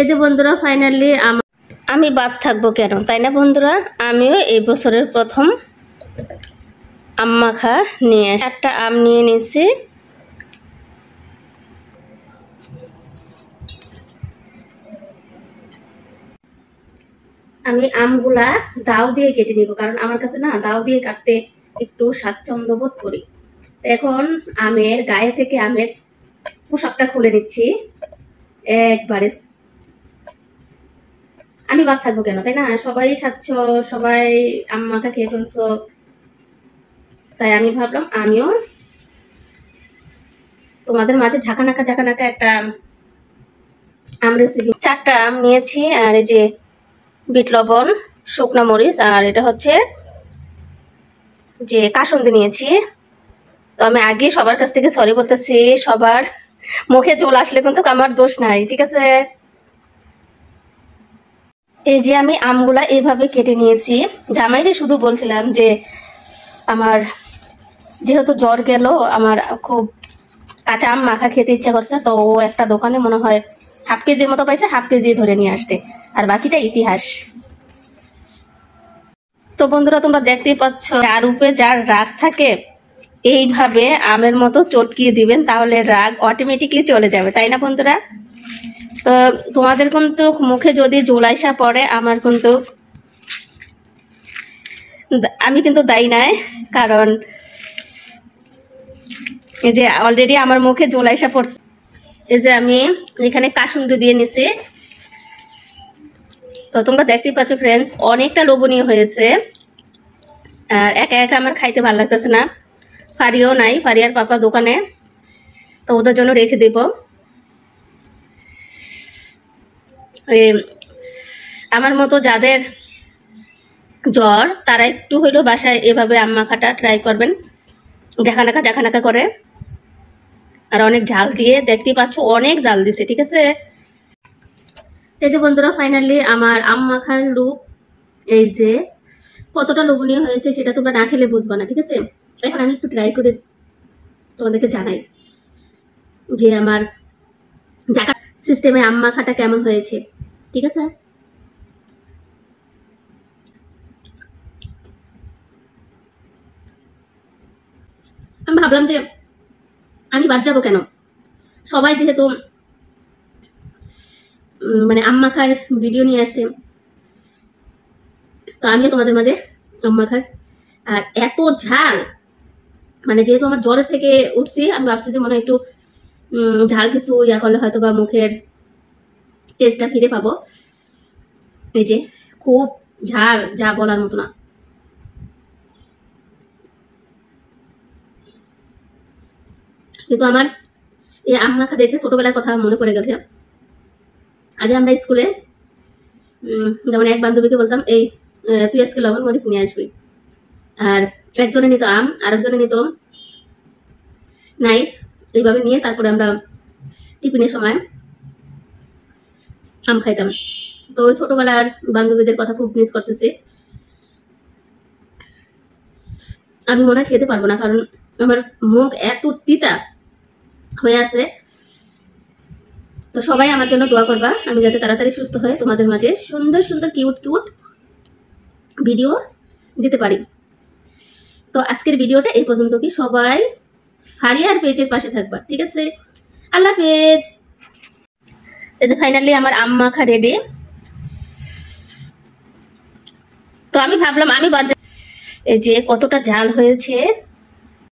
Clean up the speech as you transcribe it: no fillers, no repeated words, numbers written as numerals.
এই যে বন্ধুরা ফাইনালি আমি বাদ থাকবো কেন, তাই না বন্ধুরা? আমিও এই বছরের প্রথম আম মাখা নিয়ে 4টা আম নিয়ে নিয়েছি। আমি আমগুলা দাও দিয়ে কেটে নিব, কারণ আমার কাছে না দাও দিয়ে কাটতে একটু স্বাচ্ছন্দ্য বোধ করি। এখন আমের গায়ে থেকে আমের পোশাকটা খুলে নিচ্ছি একবারে। আমি বাদ থাকবো কেন, তাই না? সবাই খাচ্ছ, সবাই আম মাখা খেয়ে ফেলছ, তাই আমি ভাবলাম আমিও তোমাদের মাঝে ঝাঁকানাকা একটা আম রেসিপি। 4টা আম নিয়েছি, আর এই যে বিট লবণ, শুকনো মরিচ, আর এটা হচ্ছে যে কাসুন্দি নিয়েছি। তো আমি আগে সবার কাছ থেকে সরি বলতেছি, সবার মুখে চলে আসলে কিন্তু আমার দোষ নাই, ঠিক আছে? এই যে আমি আমগুলা এইভাবে কেটে নিয়েছি। জামাইরে শুধু বলছিলাম যে আমার যেহেতু জ্বর গেল, আমার খুব কাঁচা আম মাখা খেতে ইচ্ছা করছে, তো ও একটা দোকানে মনে হয় হাফ কেজির মতো পাইছে, হাফ কেজি ধরে নিয়ে আসছে, আর বাকিটা ইতিহাস। তো বন্ধুরা তোমরা দেখতেই পাচ্ছ, যার উপরে যার রাগ থাকে এইভাবে আমের মতো চটকিয়ে দিবেন, তাহলে রাগ অটোমেটিকলি চলে যাবে, তাই না বন্ধুরা? তো তোমাদের কিন্তু মুখে যদি জোলাইসা পড়ে, আমার কিন্তু আমি কিন্তু দায়ী নাই, কারণ এই যে অলরেডি আমার মুখে জোলাইসা পড়ছে। এই যে আমি এখানে কাসুন্দি দিয়ে নিছি। তো তোমরা দেখতেই পাচ্ছ ফ্রেন্ডস, অনেকটা লোভনীয় হয়েছে, আর একা একা আমার খাইতে ভালো লাগতেছে না। ফারিও নাই, ফারিয়ার পাপা দোকানে, তো ওদের জন্য রেখে দেব। আমার মতো যাদের জ্বর, তারা একটু হইলেও বাসায় এভাবে আম মাখাটা ট্রাই করবেন, ঝাঁকানাকা করে, আর অনেক ঝাল দিয়ে। দেখতেই পাচ্ছ অনেক ঝাল দিছে, ঠিক আছে? এই যে বন্ধুরা ফাইনালি আমার আম মাখার লুক এই যে কতটা লোভনীয় হয়েছে, সেটা তোমরা না খেলে বুঝবা না, ঠিক আছে? এখন আমি একটু ট্রাই করে তোমাদেরকে জানাই যে আমার ঝাঁকা সিস্টেমে আম মাখাটা কেমন হয়েছে, ঠিক আছে? আমি ভাবলাম যে আমি বাদ যাবো কেন, সবাই যেহেতু মানে আম মাখার ভিডিও নিয়ে আসছে, তো আমিও তোমাদের মাঝে আম মাখার। আর এত ঝাল, মানে যেহেতু আমার জ্বরের থেকে উঠছি, আমি ভাবছি যে মনে হয় একটু ঝাল কিছু ইয়া করলে হয়তো বা মুখের টেস্টটা ফিরে পাবো। এই যে খুব ঝাল, যা বলার মতো না। কিন্তু আমার এই আম মাখা দেখে ছোটবেলার কথা মনে পড়ে গেছে। আগে আমরা স্কুলে যেমন এক বান্ধবীকে বলতাম, এই তুই আজকে লবণ মরিচ নিয়ে আসবি, আর একজনে নিত আম, আরেকজনে নিত নাইফ, এইভাবে নিয়ে তারপরে আমরা টিফিনের সময় আম খাইতাম। তো ওই ছোটবেলার বান্ধবীদের কথা খুব মিস করতেছি। আমি মনে হয় খেতে পারবো না, কারণ আমার মুখ এত তিতা হয়ে আছে। তো সবাই আমার জন্য দোয়া করবা, আমি যাতে তাড়াতাড়ি সুস্থ হয়ে তোমাদের মাঝে সুন্দর সুন্দর কিউট ভিডিও দিতে পারি। তো আজকের ভিডিওটা এই পর্যন্ত, কি সবাই ফারিয়ার পেজের পাশে থাকবা, ঠিক আছে? আল্লাহ হাফেজ। এই যে ফাইনালি আমার আম মাখা রেডি। তো আমি ভাবলাম আমি এই যে কতটা ঝাল হয়েছে।